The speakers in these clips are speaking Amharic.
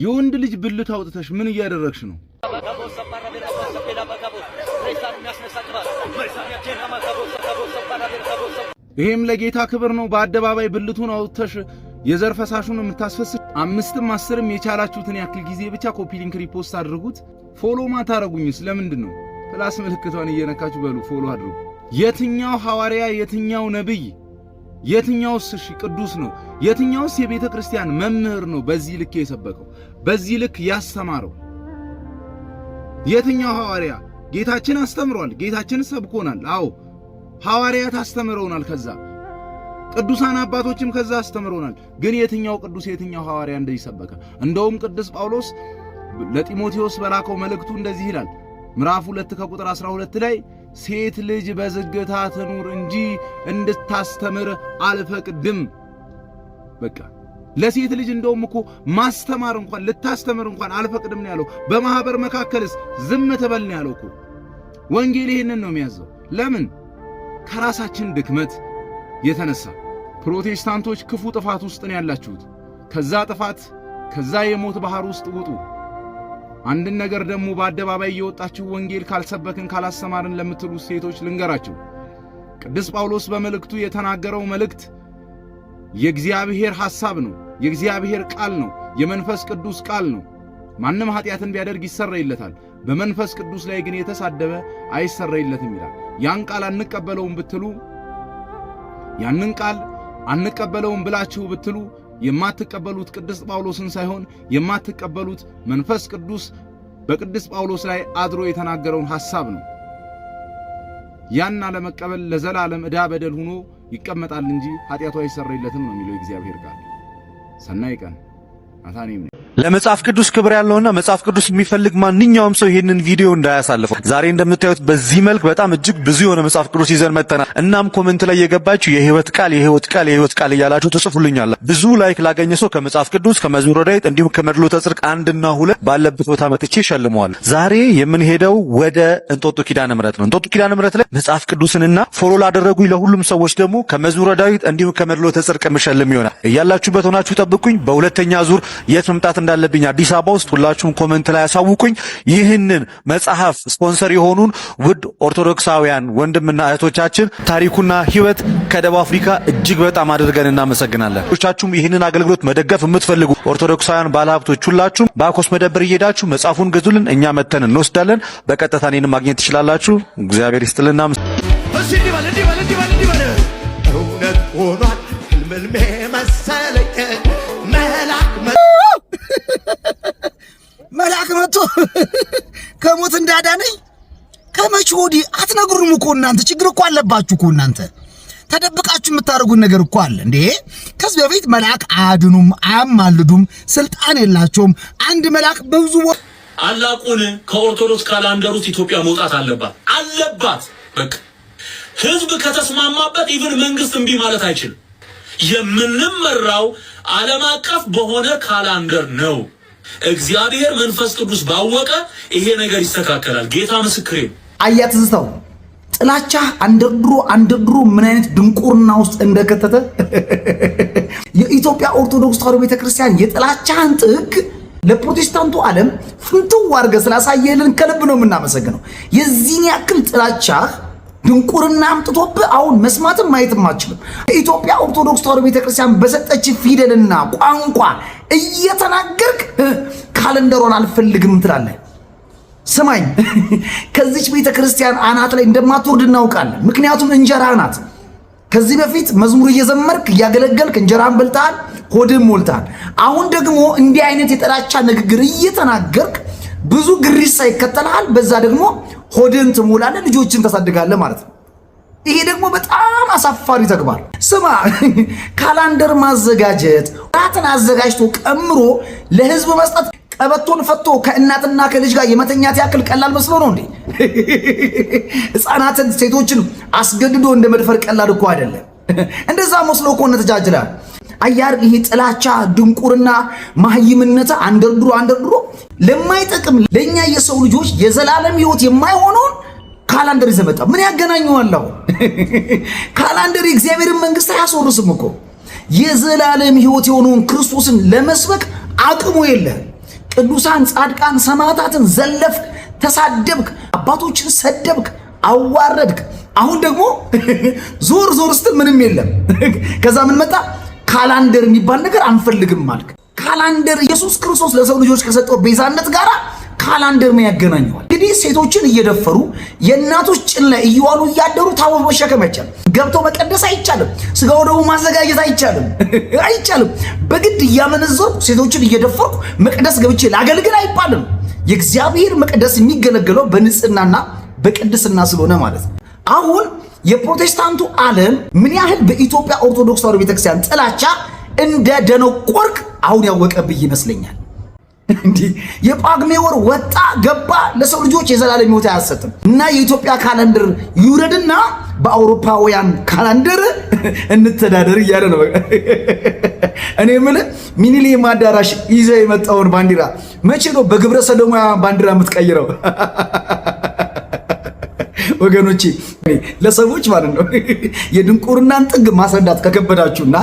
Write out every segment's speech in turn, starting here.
የወንድ ልጅ ብልት አውጥተሽ ምን እያደረግሽ ነው? ይሄም ለጌታ ክብር ነው። በአደባባይ ብልቱን አውጥተሽ የዘር ፈሳሹን የምታስፈስሽ 5ም 10ም የቻላችሁትን ያክል ጊዜ ብቻ ኮፒ ሊንክ ሪፖስት አድርጉት። ፎሎ ማታረጉኝስ ለምንድን ነው? ፕላስ ምልክቷን እየነካችሁ በሉ ፎሎ አድርጉ። የትኛው ሐዋርያ የትኛው ነብይ የትኛውስ ቅዱስ ነው? የትኛውስ የቤተ ክርስቲያን መምህር ነው በዚህ ልክ የሰበከው በዚህ ልክ ያስተማረው? የትኛው ሐዋርያ? ጌታችን አስተምሯል። ጌታችን ሰብኮናል። አዎ ሐዋርያት አስተምረውናል። ከዛ ቅዱሳን አባቶችም ከዛ አስተምረውናል። ግን የትኛው ቅዱስ የትኛው ሐዋርያ እንደዚህ ሰበከ? እንደውም ቅዱስ ጳውሎስ ለጢሞቴዎስ በላከው መልእክቱ እንደዚህ ይላል። ምዕራፍ 2 ከቁጥር 12 ላይ ሴት ልጅ በዝግታ ትኑር እንጂ እንድታስተምር አልፈቅድም። በቃ ለሴት ልጅ እንደውም እኮ ማስተማር እንኳን ልታስተምር እንኳን አልፈቅድም ነው ያለው። በማህበር መካከልስ ዝም ተበል ነው ያለው እኮ። ወንጌል ይሄንን ነው የሚያዘው። ለምን? ከራሳችን ድክመት የተነሳ። ፕሮቴስታንቶች ክፉ ጥፋት ውስጥ ነው ያላችሁት። ከዛ ጥፋት ከዛ የሞት ባህር ውስጥ ውጡ። አንድን ነገር ደግሞ በአደባባይ እየወጣችሁ ወንጌል ካልሰበክን ካላስተማርን ለምትሉ ሴቶች ልንገራችሁ። ቅዱስ ጳውሎስ በመልእክቱ የተናገረው መልእክት የእግዚአብሔር ሐሳብ ነው፣ የእግዚአብሔር ቃል ነው፣ የመንፈስ ቅዱስ ቃል ነው። ማንም ኃጢአትን ቢያደርግ ይሰረይለታል፣ በመንፈስ ቅዱስ ላይ ግን የተሳደበ አይሰረይለትም ይላል። ያን ቃል አንቀበለውም ብትሉ ያንን ቃል አንቀበለውም ብላችሁ ብትሉ የማትቀበሉት ቅዱስ ጳውሎስን ሳይሆን የማትቀበሉት መንፈስ ቅዱስ በቅዱስ ጳውሎስ ላይ አድሮ የተናገረውን ሐሳብ ነው። ያን አለመቀበል ለዘላለም ዕዳ በደል ሆኖ ይቀመጣል እንጂ ኃጢአቱ አይሰረይለትም ነው የሚለው እግዚአብሔር ቃል። ሰናይ ቀን አታኔም ለመጽሐፍ ቅዱስ ክብር ያለውና መጽሐፍ ቅዱስ የሚፈልግ ማንኛውም ሰው ይሄንን ቪዲዮ እንዳያሳልፈው። ዛሬ እንደምታዩት በዚህ መልክ በጣም እጅግ ብዙ የሆነ መጽሐፍ ቅዱስ ይዘን መጥተናል። እናም ኮሜንት ላይ የገባችሁ የህይወት ቃል የህይወት ቃል የህይወት ቃል እያላችሁ ተጽፉልኛል። ብዙ ላይክ ላገኘ ሰው ከመጽሐፍ ቅዱስ ከመዝሙረ ዳዊት እንዲሁም ከመድኃኒተ ጽድቅ 1 እና 2 ባለበት ቦታ መጥቼ ሸልመዋል። ዛሬ የምንሄደው ወደ እንጦጦ ኪዳነ ምሕረት ነው። እንጦጦ ኪዳነ ምሕረት ላይ መጽሐፍ ቅዱስንና ፎሎ ላደረጉኝ ለሁሉም ሰዎች ደግሞ ከመዝሙረ ዳዊት እንዲሁም ከመድኃኒተ ጽድቅ መሸለም ይሆናል። እያላችሁበት ሆናችሁ ጠብቁኝ። በሁለተኛ ዙር የት መምጣት እንዳለብኝ አዲስ አበባ ውስጥ ሁላችሁም ኮሜንት ላይ ያሳውቁኝ። ይህንን መጽሐፍ ስፖንሰር የሆኑን ውድ ኦርቶዶክሳውያን ወንድምና እህቶቻችን ታሪኩና ህይወት ከደቡብ አፍሪካ እጅግ በጣም አድርገን እናመሰግናለን። ሌሎቻችሁም ይህንን አገልግሎት መደገፍ የምትፈልጉ ኦርቶዶክሳውያን ባለሀብቶች ሁላችሁም ባኮስ መደብር እየሄዳችሁ መጽሐፉን ገዙልን፣ እኛ መተን እንወስዳለን። በቀጥታ እኔንም ማግኘት ትችላላችሁ። እግዚአብሔር ይስጥልና። እውነት ሆኗል ህልም መሰለኝ መልአክ መጥቶ ከሞት እንዳዳነኝ ከመቼ ወዲህ አትነግሩም እኮ እናንተ። ችግር እኮ አለባችሁ እኮ እናንተ። ተደብቃችሁ የምታደርጉን ነገር እኮ አለ እንዴ። ከዚህ በፊት መልአክ አያድኑም፣ አያማልዱም፣ ስልጣን የላቸውም። አንድ መልአክ በብዙ አላቁን ከኦርቶዶክስ ካላንደሩት ኢትዮጵያ መውጣት አለባት። በቃ ህዝብ ከተስማማበት ኢቭን መንግስት እምቢ ማለት አይችልም። የምንመራው ዓለም አቀፍ በሆነ ካላንደር ነው። እግዚአብሔር መንፈስ ቅዱስ ባወቀ ይሄ ነገር ይስተካከላል። ጌታ ምስክሬ። አያትዝታው ጥላቻ አንደድሮ ምን አይነት ድንቁርና ውስጥ እንደከተተ የኢትዮጵያ ኦርቶዶክስ ተዋሕዶ ቤተክርስቲያን የጥላቻን ጥግ ለፕሮቴስታንቱ ዓለም ፍንትው አድርገህ ስላሳየልን ከልብ ነው የምናመሰግነው። የዚህን ያክል ጥላቻ ድንቁርና አምጥቶብህ አሁን መስማትም ማየትም አትችልም። የኢትዮጵያ ኦርቶዶክስ ተዋሕዶ ቤተክርስቲያን በሰጠች ፊደልና ቋንቋ እየተናገርክ ካለንደሮን አልፈልግም ትላለህ። ስማኝ፣ ከዚች ቤተክርስቲያን አናት ላይ እንደማትወርድ እናውቃለን። ምክንያቱም እንጀራ ናት። ከዚህ በፊት መዝሙር እየዘመርክ እያገለገልክ እንጀራን በልተሃል፣ ሆድም ሞልተሃል። አሁን ደግሞ እንዲህ አይነት የጥላቻ ንግግር እየተናገርክ ብዙ ግሪሳ ይከተልሃል። በዛ ደግሞ ሆድን ትሞላለህ፣ ልጆችን ታሳድጋለህ ማለት ነው። ይሄ ደግሞ በጣም አሳፋሪ ተግባር። ስማ፣ ካላንደር ማዘጋጀት ራትን አዘጋጅቶ ቀምሮ ለህዝብ መስጠት ቀበቶን ፈቶ ከእናትና ከልጅ ጋር የመተኛት ያክል ቀላል መስሎ ነው እንዴ? ህፃናትን ሴቶችን አስገድዶ እንደ መድፈር ቀላል እኮ አይደለም። እንደዛ መስሎ እኮ ተጃጅላል። አያር ይሄ ጥላቻ ድንቁርና ማህይምነት አንደርድሮ ለማይጠቅም ለኛ የሰው ልጆች የዘላለም ህይወት የማይሆነውን ካላንደር ይዘመጣ ምን ያገናኘዋል? ካላንደር የእግዚአብሔርን መንግስት አያስወርስም እኮ። የዘላለም ህይወት የሆነውን ክርስቶስን ለመስበክ አቅሙ የለ። ቅዱሳን ጻድቃን ሰማዕታትን ዘለፍክ፣ ተሳደብክ፣ አባቶችን ሰደብክ፣ አዋረድክ። አሁን ደግሞ ዞር ዞር ስትል ምንም የለም። ከዛ ምን መጣ? ካላንደር የሚባል ነገር አንፈልግም ማለት። ካላንደር ኢየሱስ ክርስቶስ ለሰው ልጆች ከሰጠው ቤዛነት ጋር ካላንደር ምን ያገናኘዋል? እንግዲህ ሴቶችን እየደፈሩ የእናቶች ጭን ላይ እየዋሉ እያደሩ ታቦት መሸከም አይቻልም። ገብቶ መቀደስ አይቻልም። ስጋው ደግሞ ማዘጋጀት አይቻልም። አይቻልም። በግድ እያመነዘሩ ሴቶችን እየደፈሩ መቅደስ ገብቼ ላገልግል አይባልም። የእግዚአብሔር መቅደስ የሚገለገለው በንጽህናና በቅድስና ስለሆነ ማለት ነው። አሁን የፕሮቴስታንቱ ዓለም ምን ያህል በኢትዮጵያ ኦርቶዶክስ ተዋሕዶ ቤተክርስቲያን ጥላቻ እንደ ደነቆርክ አሁን ያወቀብህ ይመስለኛል። እንዲህ የጳጉሜ ወር ወጣ ገባ ለሰው ልጆች የዘላለም ሕይወት አያሰጥም እና የኢትዮጵያ ካላንደር ይውረድና በአውሮፓውያን ካላንደር እንተዳደር እያለ ነው። እኔ የምልህ ሚኒሊየም አዳራሽ ይዘህ የመጣውን ባንዲራ መቼ ነው በግብረ ሰዶማውያን ባንዲራ የምትቀይረው? ወገኖቼ ለሰዎች ማለት ነው የድንቁርናን ጥግ ማስረዳት ከከበዳችሁና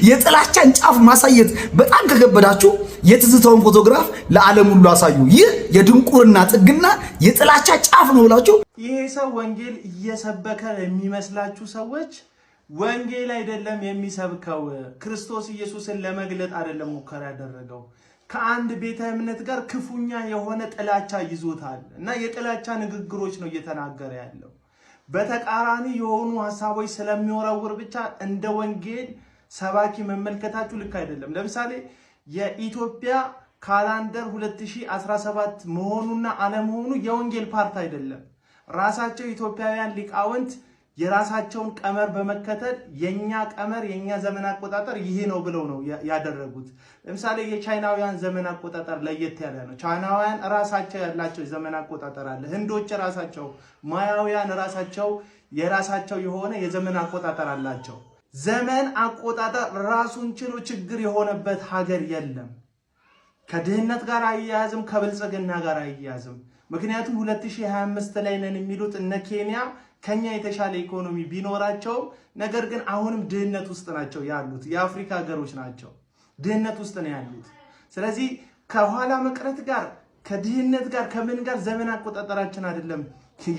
የጥላቻን ጫፍ ማሳየት በጣም ከከበዳችሁ የትዝታውን ፎቶግራፍ ለዓለም ሁሉ አሳዩ። ይህ የድንቁርና ጥግና የጥላቻ ጫፍ ነው ብላችሁ ይሄ ሰው ወንጌል እየሰበከ የሚመስላችሁ ሰዎች ወንጌል አይደለም የሚሰብከው። ክርስቶስ ኢየሱስን ለመግለጥ አይደለም ሙከራ ያደረገው። ከአንድ ቤተ እምነት ጋር ክፉኛ የሆነ ጥላቻ ይዞታል እና የጥላቻ ንግግሮች ነው እየተናገረ ያለው። በተቃራኒ የሆኑ ሐሳቦች ስለሚወረውር ብቻ እንደ ወንጌል ሰባኪ መመልከታችሁ ልክ አይደለም። ለምሳሌ የኢትዮጵያ ካላንደር 2017 መሆኑና አለመሆኑ የወንጌል ፓርት አይደለም። ራሳቸው ኢትዮጵያውያን ሊቃውንት የራሳቸውን ቀመር በመከተል የኛ ቀመር የኛ ዘመን አቆጣጠር ይሄ ነው ብለው ነው ያደረጉት። ለምሳሌ የቻይናውያን ዘመን አቆጣጠር ለየት ያለ ነው። ቻይናውያን ራሳቸው ያላቸው ዘመን አቆጣጠር አለ። ህንዶች ራሳቸው፣ ማያውያን ራሳቸው የራሳቸው የሆነ የዘመን አቆጣጠር አላቸው። ዘመን አቆጣጠር ራሱን ችሎ ችግር የሆነበት ሀገር የለም። ከድህነት ጋር አያያዝም፣ ከብልጽግና ጋር አያያዝም። ምክንያቱም 2025 ላይ ነን የሚሉት እነ ኬንያ ከኛ የተሻለ ኢኮኖሚ ቢኖራቸው ነገር ግን አሁንም ድህነት ውስጥ ናቸው ያሉት። የአፍሪካ ሀገሮች ናቸው ድህነት ውስጥ ነው ያሉት። ስለዚህ ከኋላ መቅረት ጋር ከድህነት ጋር ከምን ጋር ዘመን አቆጣጠራችን አይደለም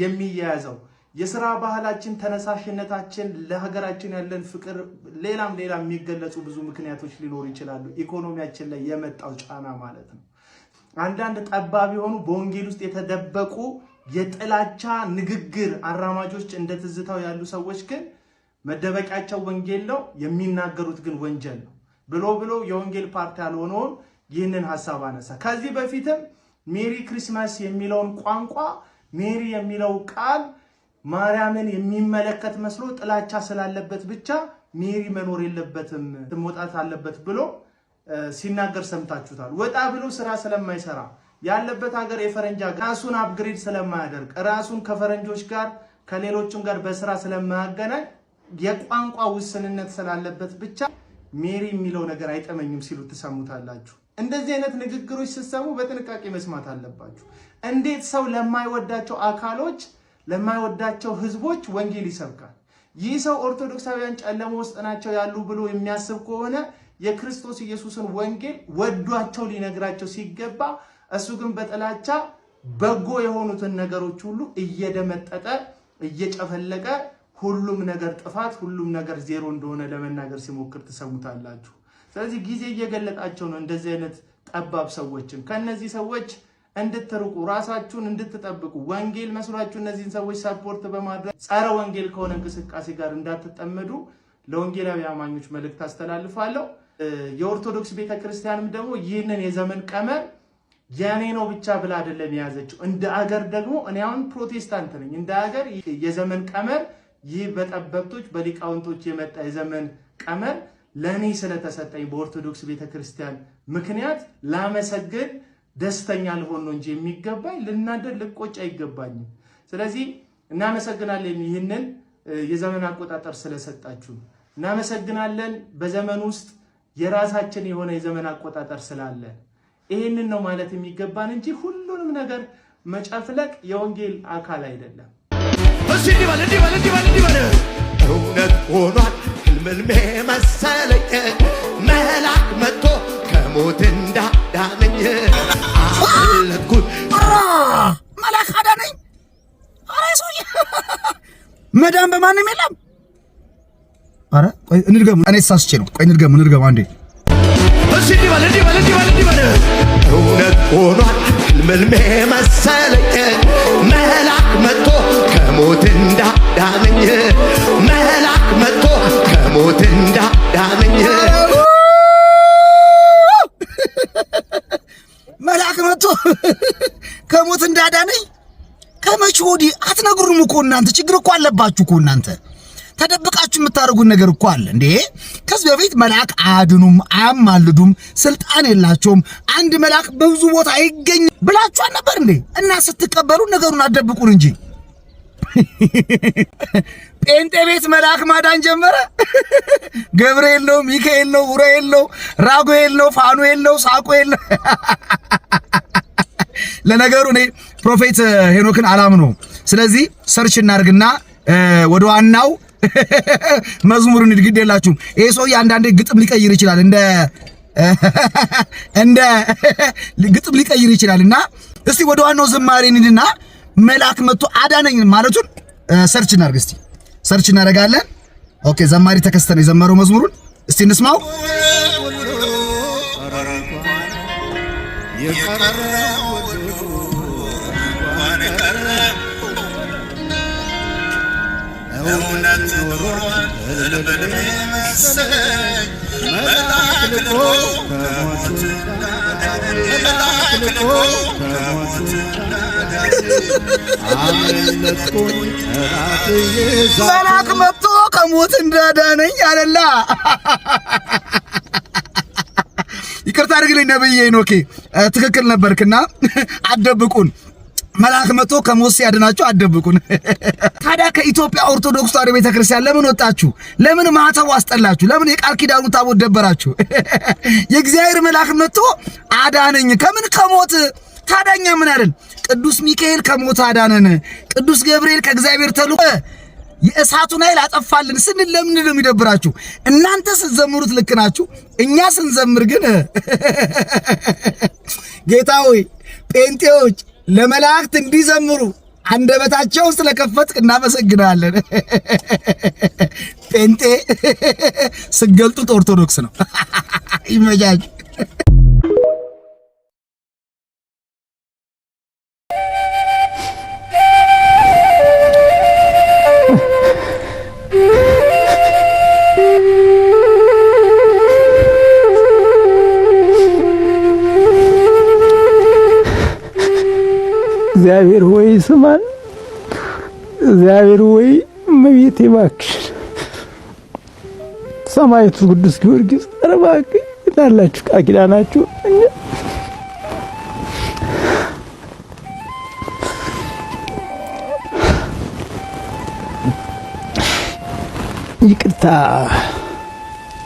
የሚያያዘው። የሥራ ባህላችን፣ ተነሳሽነታችን፣ ለሀገራችን ያለን ፍቅር፣ ሌላም የሚገለጹ ብዙ ምክንያቶች ሊኖሩ ይችላሉ። ኢኮኖሚያችን ላይ የመጣው ጫና ማለት ነው። አንዳንድ ጠባብ የሆኑ በወንጌል ውስጥ የተደበቁ የጥላቻ ንግግር አራማጆች እንደ ትዝታው ያሉ ሰዎች ግን መደበቂያቸው ወንጌል ነው፣ የሚናገሩት ግን ወንጀል ነው ብሎ የወንጌል ፓርቲ ያልሆነውን ይህንን ሐሳብ አነሳ። ከዚህ በፊትም ሜሪ ክሪስማስ የሚለውን ቋንቋ ሜሪ የሚለው ቃል ማርያምን የሚመለከት መስሎ ጥላቻ ስላለበት ብቻ ሜሪ መኖር የለበትም መውጣት አለበት ብሎ ሲናገር ሰምታችሁታል። ወጣ ብሎ ስራ ስለማይሰራ ያለበት ሀገር የፈረንጅ ሀገር ራሱን አፕግሬድ ስለማያደርግ ራሱን ከፈረንጆች ጋር ከሌሎችም ጋር በስራ ስለማያገናኝ የቋንቋ ውስንነት ስላለበት ብቻ ሜሪ የሚለው ነገር አይጠመኝም ሲሉ ትሰሙታላችሁ። እንደዚህ አይነት ንግግሮች ስትሰሙ በጥንቃቄ መስማት አለባችሁ። እንዴት ሰው ለማይወዳቸው አካሎች ለማይወዳቸው ህዝቦች ወንጌል ይሰብካል? ይህ ሰው ኦርቶዶክሳውያን ጨለማ ውስጥ ናቸው ያሉ ብሎ የሚያስብ ከሆነ የክርስቶስ ኢየሱስን ወንጌል ወዷቸው ሊነግራቸው ሲገባ እሱ ግን በጥላቻ በጎ የሆኑትን ነገሮች ሁሉ እየደመጠጠ እየጨፈለቀ ሁሉም ነገር ጥፋት፣ ሁሉም ነገር ዜሮ እንደሆነ ለመናገር ሲሞክር ትሰሙታላችሁ። ስለዚህ ጊዜ እየገለጣቸው ነው እንደዚህ አይነት ጠባብ ሰዎችን። ከነዚህ ሰዎች እንድትርቁ ራሳችሁን እንድትጠብቁ ወንጌል መስሏችሁ እነዚህን ሰዎች ሰፖርት በማድረግ ጸረ ወንጌል ከሆነ እንቅስቃሴ ጋር እንዳትጠመዱ ለወንጌላዊ አማኞች መልእክት አስተላልፋለሁ። የኦርቶዶክስ ቤተክርስቲያንም ደግሞ ይህንን የዘመን ቀመር የኔ ነው ብቻ ብላ አይደለም የያዘችው። እንደ አገር ደግሞ እኔ አሁን ፕሮቴስታንት ነኝ። እንደ አገር የዘመን ቀመር ይህ በጠበብቶች በሊቃውንቶች የመጣ የዘመን ቀመር ለኔ ስለተሰጠኝ በኦርቶዶክስ ቤተክርስቲያን ምክንያት ላመሰግን ደስተኛ ልሆን ነው እንጂ የሚገባኝ ልናደድ ልቆጭ አይገባኝም። ስለዚህ እናመሰግናለን፣ ይህንን የዘመን አቆጣጠር ስለሰጣችሁ እናመሰግናለን። በዘመን ውስጥ የራሳችን የሆነ የዘመን አቆጣጠር ስላለን ይህንን ነው ማለት የሚገባን እንጂ ሁሉንም ነገር መጨፍለቅ የወንጌል አካል አይደለም። እውነት ሆኗል ህልምልሜ መሰለኝ መልአክ መጥቶ ከሞት እንዳዳነኝ እንድገሙ። እኔ ተሳስቼ ነው። ቆይ እንድገሙ አንዴ። እሺ እንዲበል እውነት ሆኗል ህልም መሰለኝ መልአክ መጥቶ ከሞት እንዳዳነኝ መልአክ መጥቶ ከሞት እንዳዳነኝ መልአክ መጥቶ ከሞት እንዳዳነኝ ከመቼ ወዲህ አትነግሩም እኮ እናንተ። ችግር እኮ አለባችሁ እኮ እናንተ። ተደብቃችሁ የምታደርጉት ነገር እኮ አለ እንዴ። ከዚህ በፊት መልአክ አያድኑም፣ አያማልዱም፣ ስልጣን የላቸውም፣ አንድ መልአክ በብዙ ቦታ አይገኝም ብላችሁ ነበር እንዴ? እና ስትቀበሉ ነገሩን አትደብቁን እንጂ። ጴንጤ ቤት መልአክ ማዳን ጀመረ። ገብርኤል ነው፣ ሚካኤል ነው፣ ኡራኤል ነው፣ ራጉኤል ነው፣ ፋኑኤል ነው፣ ሳቁኤል ነው። ለነገሩ እኔ ፕሮፌት ሄኖክን አላምነው። ስለዚህ ሰርች እናርግና ወደ ዋናው መዝሙሩን ግድ የላችሁም። ይሄ ሰውዬ አንዳንዴ ግጥም ሊቀይር ይችላል፣ እንደ ግጥም ሊቀይር ይችላልና እስቲ ወደ ዋናው ዝማሬ እንሂድና መልአክ መጥቶ አዳነኝ ማለቱን ሰርች እናርግ። እስቲ ሰርች እናደርጋለን። ኦኬ፣ ዘማሪ ተከስተ ነው የዘመረው መዝሙሩን። እስቲ እንስማው። እውነት ኖሯል ህልም መሰለኝ መልአክ ልኮ ከሞት አመለጥኩኝ መልአክ መጥቶ ከሞት እንዳዳነኝ አለላ። ይቅርታ አድርግልኝ ነብዬ ሄኖኬ፣ ትክክል ነበርክና አትደብቁን። መልአክ መጥቶ ከሞት ሲያድናችሁ አትደብቁን። ታዲያ ከኢትዮጵያ ኦርቶዶክስ ተዋሕዶ ቤተክርስቲያን ለምን ወጣችሁ? ለምን ማህተቡ አስጠላችሁ? ለምን የቃል ኪዳኑ ታቦት ደበራችሁ? የእግዚአብሔር መልአክ መጥቶ አዳነኝ ከምን? ከሞት። ታዳኛ ምን አይደል? ቅዱስ ሚካኤል ከሞት አዳነን፣ ቅዱስ ገብርኤል ከእግዚአብሔር ተልኮ የእሳቱን ኃይል አጠፋልን ስንል ለምን ነው የሚደብራችሁ? እናንተ ስትዘምሩት ልክ ናችሁ፣ እኛ ስንዘምር ግን ጌታ ሆይ ጴንጤዎች ለመላእክት እንዲዘምሩ አንደበታቸው ስለከፈትክ እናመሰግናለን። ጴንጤ ስገልጡት ኦርቶዶክስ ነው። ይመጃጅ። እግዚአብሔር ሆይ ስማን። እግዚአብሔር ሆይ እመቤቴ እባክሽ፣ ሰማዕቱ ቅዱስ ጊዮርጊስ ኧረ እባክህ ላላችሁ ቃል ኪዳናችሁ ይቅርታ